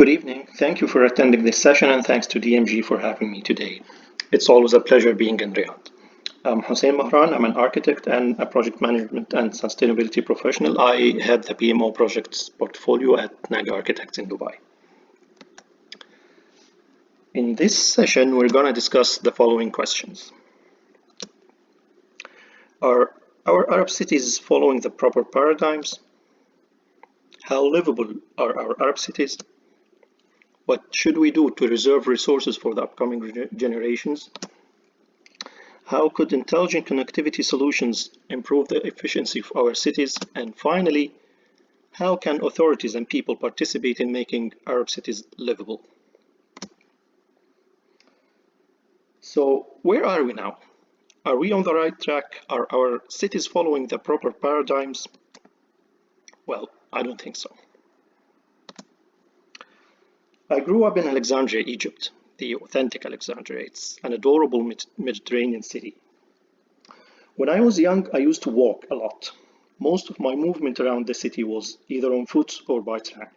Good evening. Thank you for attending this session and thanks to DMG for having me today. It's always a pleasure being in Riyadh. I'm Hussein Mahran. I'm an architect and a project management and sustainability professional. I head the PMO projects portfolio at Naga Architects in Dubai. In this session, we're going to discuss the following questions. Are our Arab cities following the proper paradigms? How livable are our Arab cities? What should we do to reserve resources for the upcoming generations? How could intelligent connectivity solutions improve the efficiency of our cities? And finally, how can authorities and people participate in making Arab cities livable? So, where are we now? Are we on the right track? Are our cities following the proper paradigms? Well, I don't think so. I grew up in Alexandria, Egypt, the authentic Alexandria. It's an adorable Mediterranean city. When I was young, I used to walk a lot. Most of my movement around the city was either on foot or by tram.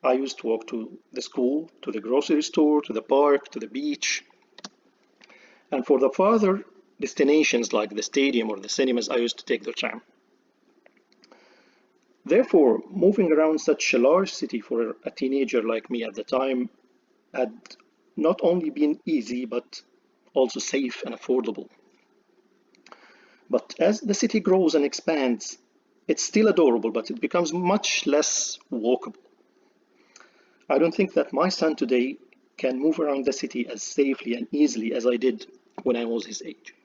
I used to walk to the school, to the grocery store, to the park, to the beach. And for the farther destinations like the stadium or the cinemas, I used to take the tram. Therefore, moving around such a large city for a teenager like me at the time had not only been easy, but also safe and affordable. But as the city grows and expands, it's still adorable, but it becomes much less walkable. I don't think that my son today can move around the city as safely and easily as I did when I was his age.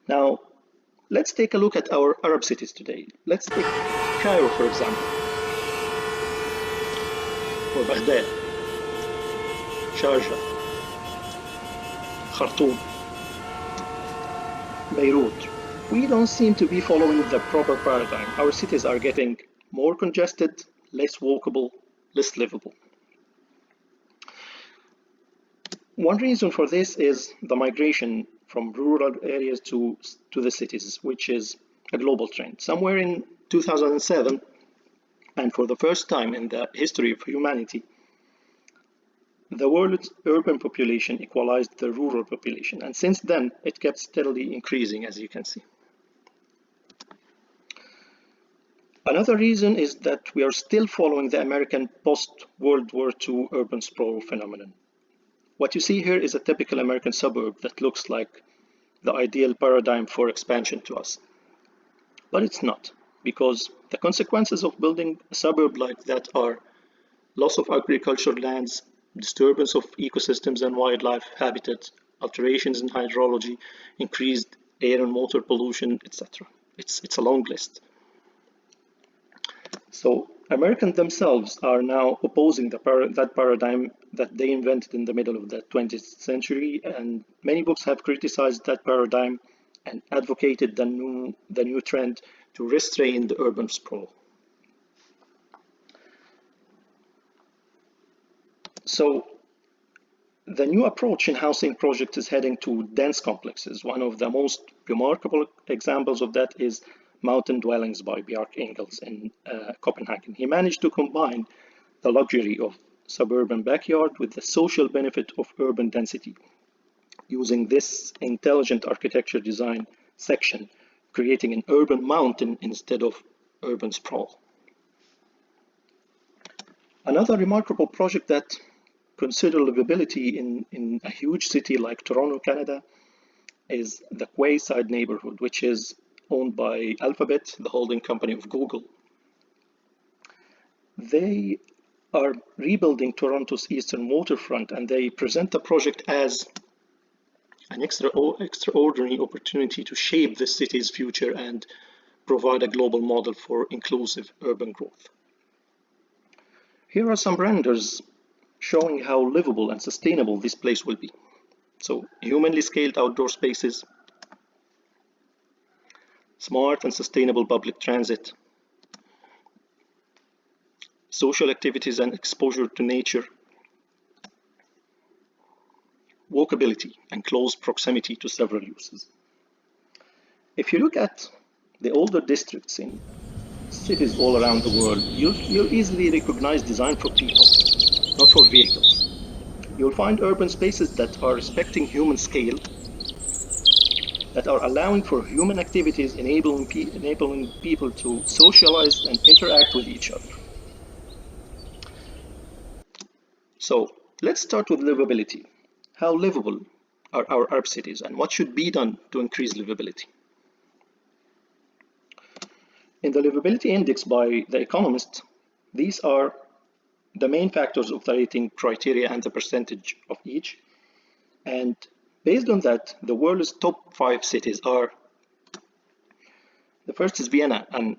Now, let's take a look at our Arab cities today. Let's take Cairo, for example, or Baghdad, Sharjah, Khartoum, Beirut. We don't seem to be following the proper paradigm. Our cities are getting more congested, less walkable, less livable. One reason for this is the migration from rural areas to the cities, which is a global trend. Somewhere in 2007, and for the first time in the history of humanity, the world's urban population equalized the rural population, and since then it kept steadily increasing, as you can see. Another reason is that we are still following the American post-World War II urban sprawl phenomenon. What you see here is a typical American suburb that looks like the ideal paradigm for expansion to us. But it's not, because the consequences of building a suburb like that are loss of agricultural lands, disturbance of ecosystems and wildlife habitat, alterations in hydrology, increased air and water pollution, etc. It's a long list. So Americans themselves are now opposing that paradigm that they invented in the middle of the 20th century, and many books have criticized that paradigm and advocated the new trend to restrain the urban sprawl. So the new approach in housing project is heading to dense complexes. One of the most remarkable examples of that is Mountain Dwellings by Bjarke Ingels in Copenhagen. He managed to combine the luxury of suburban backyard with the social benefit of urban density, using this intelligent architecture design section, creating an urban mountain instead of urban sprawl. Another remarkable project that considers livability in a huge city like Toronto, Canada, is the Quayside neighborhood, which is owned by Alphabet, the holding company of Google. They are rebuilding Toronto's eastern waterfront, and they present the project as an extraordinary opportunity to shape the city's future and provide a global model for inclusive urban growth. Here are some renders showing how livable and sustainable this place will be. So, humanly scaled outdoor spaces, smart and sustainable public transit, social activities and exposure to nature, walkability and close proximity to several uses. If you look at the older districts in cities all around the world, you'll easily recognize design for people, not for vehicles. You'll find urban spaces that are respecting human scale, that are allowing for human activities, enabling people to socialize and interact with each other. So let's start with livability. How livable are our Arab cities, and what should be done to increase livability? In the livability index by The Economist, these are the main factors of the rating criteria and the percentage of each. And based on that, the world's top 5 cities are, the first is Vienna. And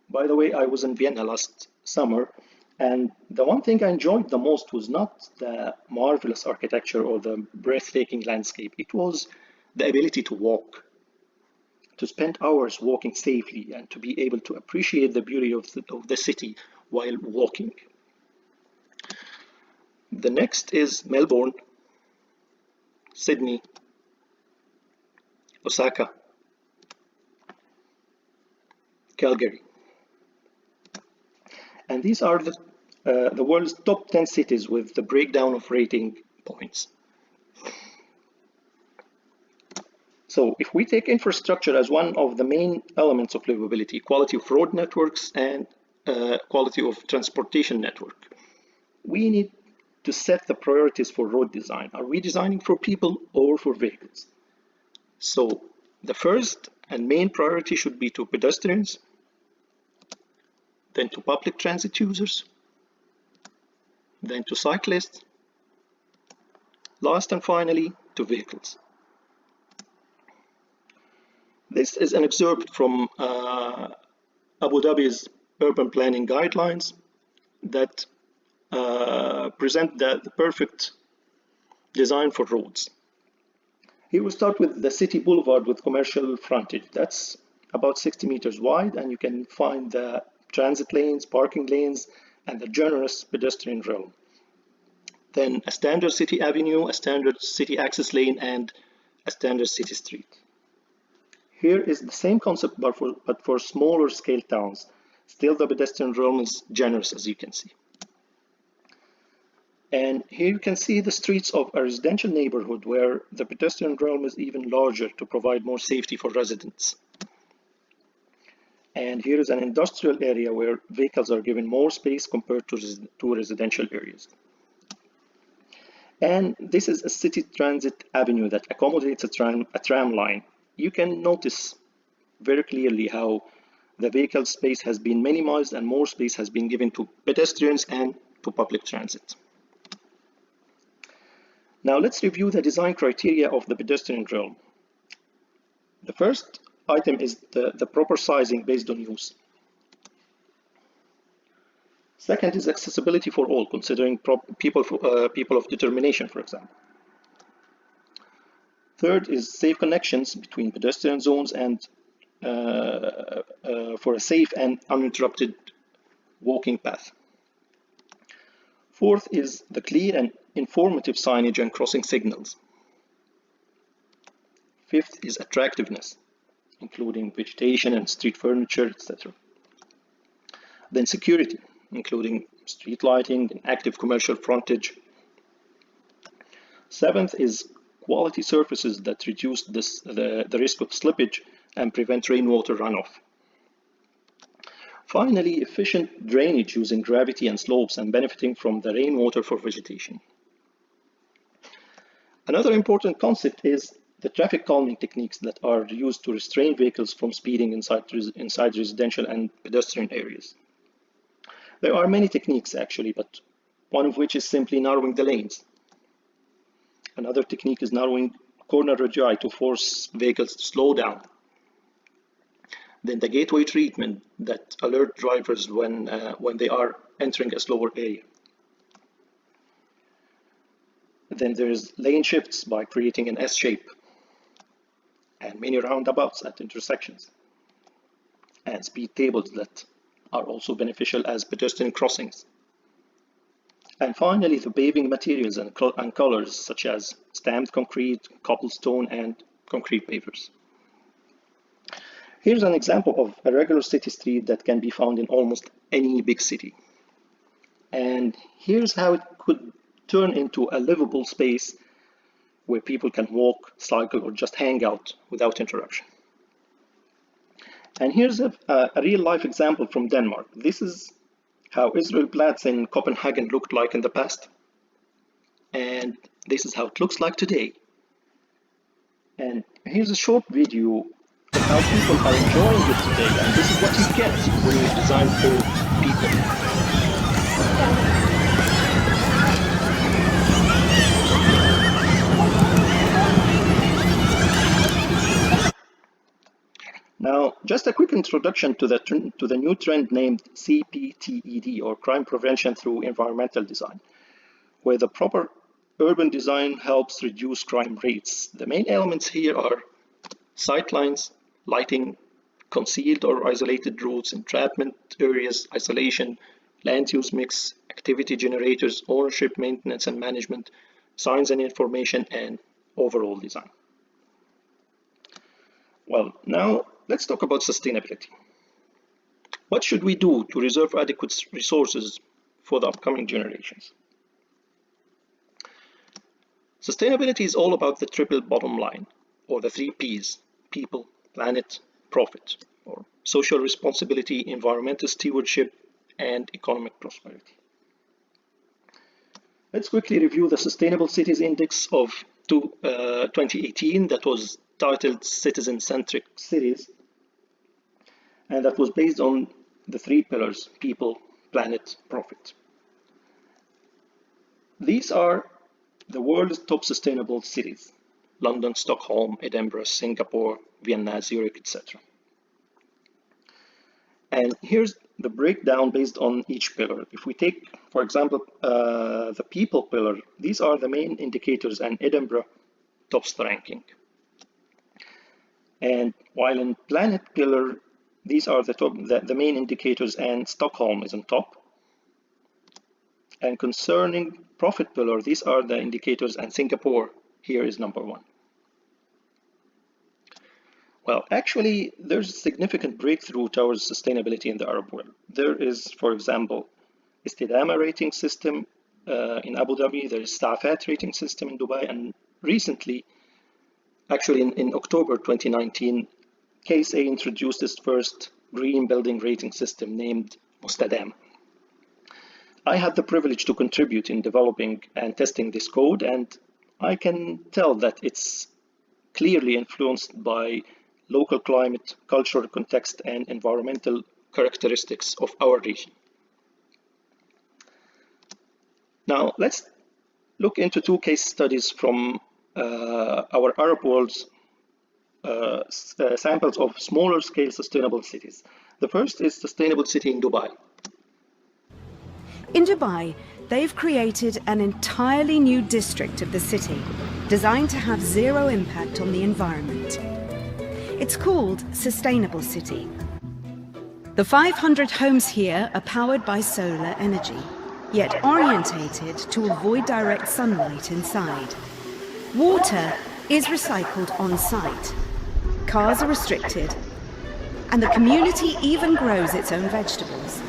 by the way, I was in Vienna last summer, and the one thing I enjoyed the most was not the marvelous architecture or the breathtaking landscape. It was the ability to walk, to spend hours walking safely, and to be able to appreciate the beauty of the city while walking. The next is Melbourne, Sydney, Osaka, Calgary. And these are the world's top 10 cities with the breakdown of rating points. So if we take infrastructure as one of the main elements of livability, quality of road networks and quality of transportation network, we need to set the priorities for road design. Are we designing for people or for vehicles? So the first and main priority should be to pedestrians, then to public transit users, then to cyclists, last and finally to vehicles. This is an excerpt from Abu Dhabi's urban planning guidelines that present the perfect design for roads. Here we start with the city boulevard with commercial frontage. That's about 60 meters wide, and you can find the transit lanes, parking lanes, and the generous pedestrian realm. Then a standard city avenue, a standard city access lane, and a standard city street. Here is the same concept, but for smaller scale towns. Still, the pedestrian realm is generous, as you can see. And here you can see the streets of a residential neighborhood where the pedestrian realm is even larger to provide more safety for residents. And here is an industrial area where vehicles are given more space compared to residential areas. And this is a city transit avenue that accommodates a tram line. You can notice very clearly how the vehicle space has been minimized and more space has been given to pedestrians and to public transit. Now let's review the design criteria of the pedestrian realm. The first item is the proper sizing based on use. Second is accessibility for all, considering people of determination, for example. Third is safe connections between pedestrian zones and for a safe and uninterrupted walking path. Fourth is the clear and informative signage and crossing signals. Fifth is attractiveness, including vegetation and street furniture, etc. Then security, including street lighting and active commercial frontage. Seventh is quality surfaces that reduce the risk of slippage and prevent rainwater runoff. Finally, efficient drainage using gravity and slopes and benefiting from the rainwater for vegetation. Another important concept is the traffic calming techniques that are used to restrain vehicles from speeding inside residential and pedestrian areas. There are many techniques actually, but one of which is simply narrowing the lanes. Another technique is narrowing corner radii to force vehicles to slow down. Then the gateway treatment that alert drivers when they are entering a slower area. Then there's lane shifts by creating an S shape, and many roundabouts at intersections, and speed tables that are also beneficial as pedestrian crossings. And finally, the paving materials and colors such as stamped concrete, cobblestone, and concrete pavers. Here's an example of a regular city street that can be found in almost any big city. And here's how it could turn into a livable space where people can walk, cycle, or just hang out without interruption. And here's a real-life example from Denmark. This is how Israel Platz in Copenhagen looked like in the past. And this is how it looks like today. And here's a short video of how people are enjoying it today. And this is what you get when you design for people. Now, just a quick introduction to the new trend named CPTED, or Crime Prevention Through Environmental Design, where the proper urban design helps reduce crime rates. The main elements here are sightlines, lighting, concealed or isolated routes, entrapment areas, isolation, land use mix, activity generators, ownership, maintenance and management, signs and information, and overall design. Well, now let's talk about sustainability. What should we do to reserve adequate resources for the upcoming generations? Sustainability is all about the triple bottom line, or the 3 Ps: people, planet, profit, or social responsibility, environmental stewardship, and economic prosperity. Let's quickly review the Sustainable Cities Index of 2018 that was titled Citizen-Centric Cities, and that was based on the 3 pillars: people, planet, profit. These are the world's top sustainable cities: London, Stockholm, Edinburgh, Singapore, Vienna, Zurich, etc. And here's the breakdown based on each pillar. If we take, for example, the people pillar, these are the main indicators, and Edinburgh tops the ranking. And while in planet pillar, these are the main indicators, and Stockholm is on top. And concerning profit pillar, these are the indicators, and Singapore here is number 1. Well, actually, there's a significant breakthrough towards sustainability in the Arab world. There is, for example, Istidama rating system in Abu Dhabi, there is Sa'afat rating system in Dubai, and recently, actually in October 2019, KSA introduced its first green building rating system named Mustadam. I had the privilege to contribute in developing and testing this code, and I can tell that it's clearly influenced by local climate, cultural context, and environmental characteristics of our region. Now, let's look into 2 case studies from our Arab world's samples of smaller scale sustainable cities. The first is Sustainable City in Dubai. In Dubai, they've created an entirely new district of the city, designed to have 0 impact on the environment. It's called Sustainable City. The 500 homes here are powered by solar energy, yet orientated to avoid direct sunlight inside. Water is recycled on site. Cars are restricted, and the community even grows its own vegetables.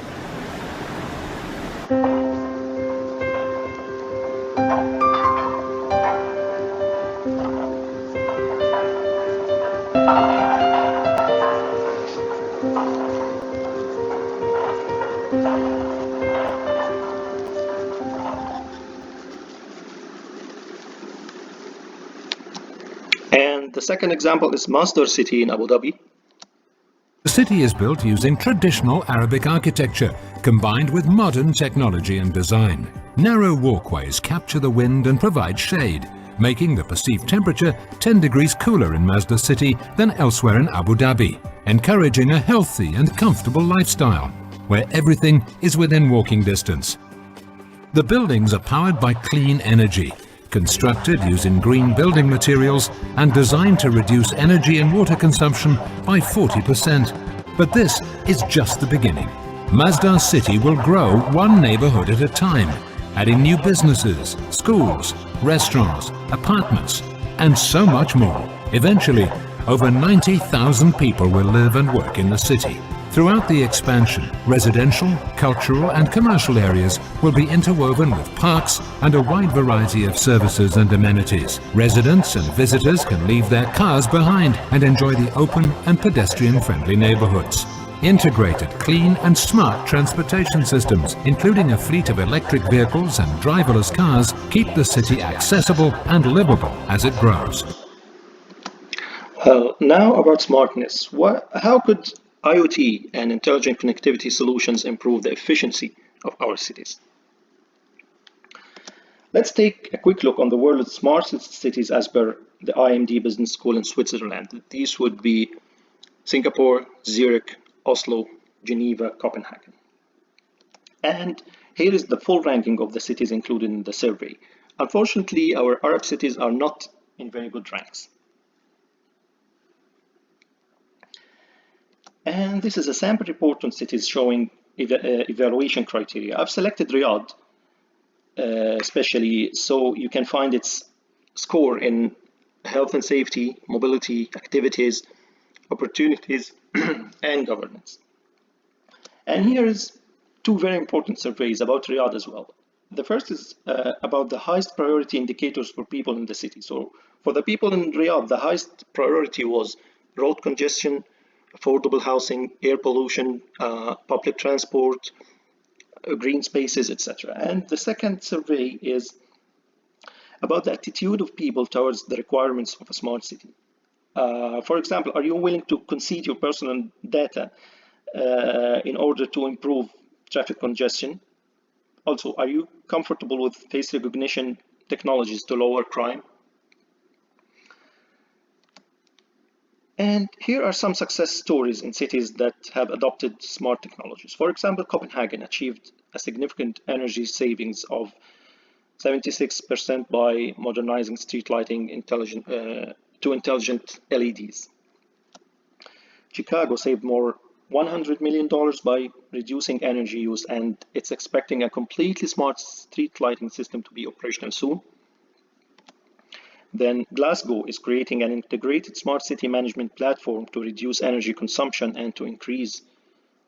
And the second example is Masdar City in Abu Dhabi. The city is built using traditional Arabic architecture, combined with modern technology and design. Narrow walkways capture the wind and provide shade, making the perceived temperature 10 degrees cooler in Masdar City than elsewhere in Abu Dhabi, encouraging a healthy and comfortable lifestyle, where everything is within walking distance. The buildings are powered by clean energy, constructed using green building materials and designed to reduce energy and water consumption by 40%. But this is just the beginning. Masdar City will grow one neighborhood at a time, adding new businesses, schools, restaurants, apartments, and so much more. Eventually, over 90,000 people will live and work in the city. Throughout the expansion, residential, cultural and commercial areas will be interwoven with parks and a wide variety of services and amenities. Residents and visitors can leave their cars behind and enjoy the open and pedestrian-friendly neighborhoods. Integrated, clean and smart transportation systems, including a fleet of electric vehicles and driverless cars, keep the city accessible and livable as it grows. Now about smartness. How could IoT and intelligent connectivity solutions improve the efficiency of our cities? Let's take a quick look on the world's smartest cities as per the IMD Business School in Switzerland. These would be Singapore, Zurich, Oslo, Geneva, Copenhagen. And here is the full ranking of the cities included in the survey. Unfortunately, our Arab cities are not in very good ranks. And this is a sample report on cities showing evaluation criteria. I've selected Riyadh, especially so you can find its score in health and safety, mobility, activities, opportunities, and governance. And here is two very important surveys about Riyadh as well. The first is about the highest priority indicators for people in the city. So for the people in Riyadh, the highest priority was road congestion, affordable housing, air pollution, public transport, green spaces, etc. And the second survey is about the attitude of people towards the requirements of a smart city. For example, are you willing to concede your personal data in order to improve traffic congestion? Also, are you comfortable with face recognition technologies to lower crime? And here are some success stories in cities that have adopted smart technologies. For example, Copenhagen achieved a significant energy savings of 76% by modernizing street lighting to intelligent LEDs. Chicago saved more $100 million by reducing energy use, and it's expecting a completely smart street lighting system to be operational soon. Then Glasgow is creating an integrated smart city management platform to reduce energy consumption and to increase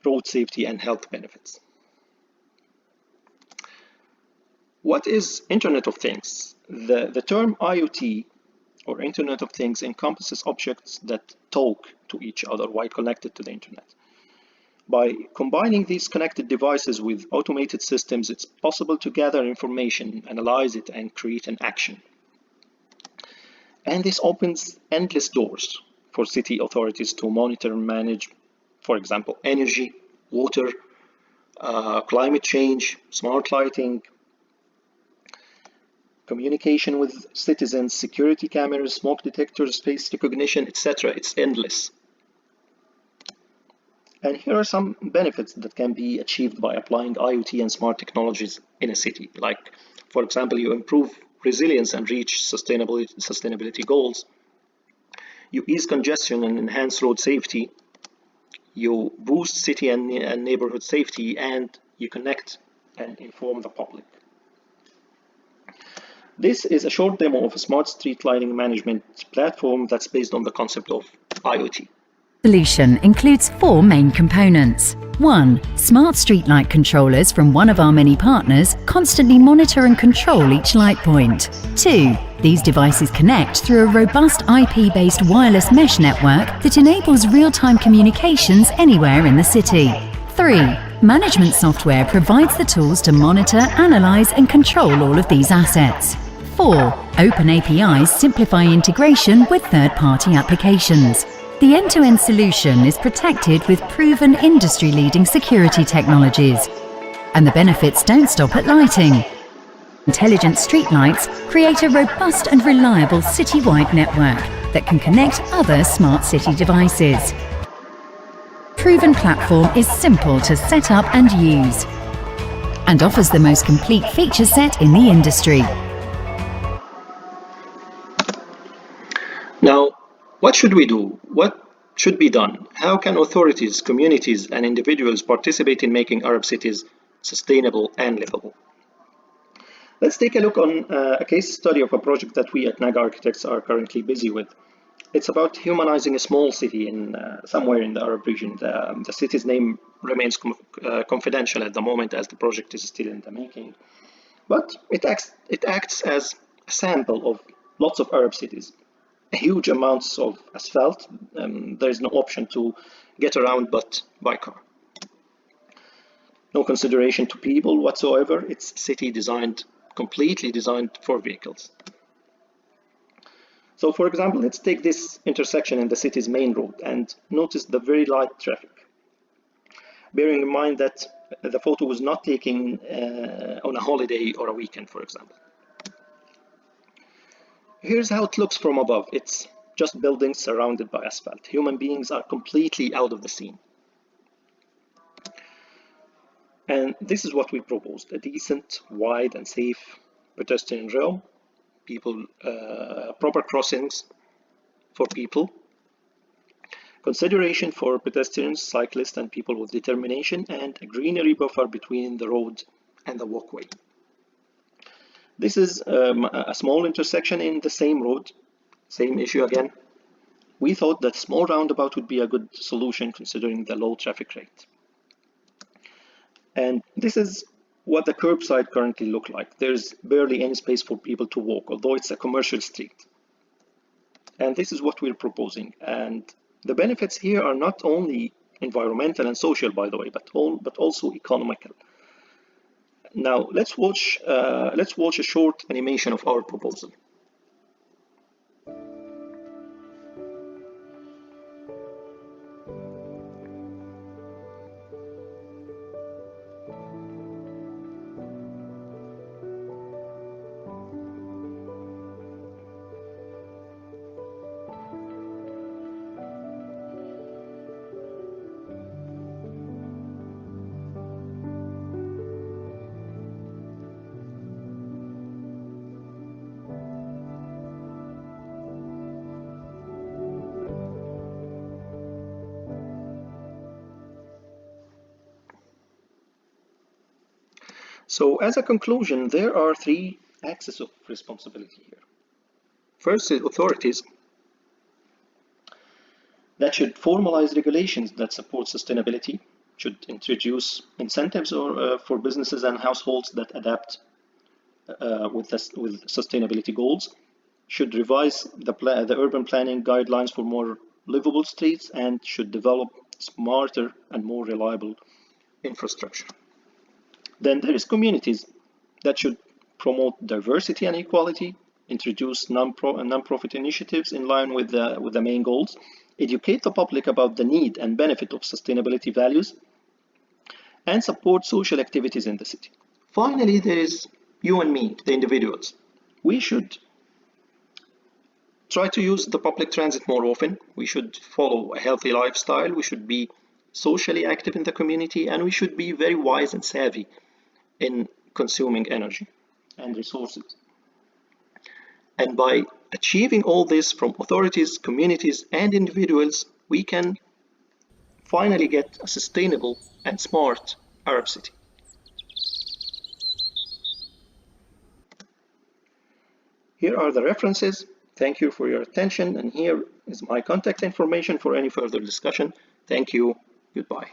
road safety and health benefits. What is Internet of Things? The term IoT, or Internet of Things, encompasses objects that talk to each other while connected to the Internet. By combining these connected devices with automated systems, it's possible to gather information, analyze it, and create an action. And this opens endless doors for city authorities to monitor and manage, for example, energy, water, climate change, smart lighting, communication with citizens, security cameras, smoke detectors, face recognition, etc. It's endless. And here are some benefits that can be achieved by applying IoT and smart technologies in a city. Like, for example, you improve resilience and reach sustainability goals. You ease congestion and enhance road safety. You boost city and neighborhood safety, and you connect and inform the public. This is a short demo of a smart street lighting management platform that's based on the concept of IoT. Solution includes 4 main components. 1. Smart streetlight controllers from one of our many partners constantly monitor and control each light point. 2. These devices connect through a robust IP-based wireless mesh network that enables real-time communications anywhere in the city. 3. Management software provides the tools to monitor, analyze and control all of these assets. 4. Open APIs simplify integration with third-party applications. The end-to-end solution is protected with proven industry-leading security technologies. And the benefits don't stop at lighting. Intelligent streetlights create a robust and reliable city-wide network that can connect other smart city devices. Proven platform is simple to set up and use and offers the most complete feature set in the industry. Now, what should we do? What should be done? How can authorities, communities, and individuals participate in making Arab cities sustainable and livable? Let's take a look on a case study of a project that we at NAG Architects are currently busy with. It's about humanizing a small city in somewhere in the Arab region. The city's name remains confidential at the moment as the project is still in the making. But it acts as a sample of lots of Arab cities. Huge amounts of asphalt. There is no option to get around but by car. No consideration to people whatsoever. It's city designed, completely designed for vehicles. So for example, let's take this intersection in the city's main road and notice the very light traffic. Bearing in mind that the photo was not taken on a holiday or a weekend, for example. Here's how it looks from above. It's just buildings surrounded by asphalt. Human beings are completely out of the scene. And this is what we proposed: a decent, wide and safe pedestrian realm, proper crossings for people, consideration for pedestrians, cyclists and people with determination, and a greenery buffer between the road and the walkway. This is a small intersection in the same road, same issue again. We thought that small roundabout would be a good solution considering the low traffic rate. And this is what the curbside currently look like. There's barely any space for people to walk, although it's a commercial street. And this is what we're proposing. And the benefits here are not only environmental and social, by the way, but also economical. Now let's watch a short animation of our proposal. So as a conclusion, there are three axes of responsibility here. First is authorities that should formalize regulations that support sustainability, should introduce incentives for businesses and households that adapt with sustainability goals, should revise the urban planning guidelines for more livable streets, and should develop smarter and more reliable infrastructure. Then there is communities that should promote diversity and equality, introduce non-profit initiatives in line with the main goals, educate the public about the need and benefit of sustainability values, and support social activities in the city. Finally, there is you and me, the individuals. We should try to use the public transit more often. We should follow a healthy lifestyle. We should be socially active in the community, and we should be very wise and savvy in consuming energy and resources. And by achieving all this from authorities, communities, and individuals, we can finally get a sustainable and smart Arab city. Here are the references. Thank you for your attention, and here is my contact information for any further discussion. Thank you. Goodbye.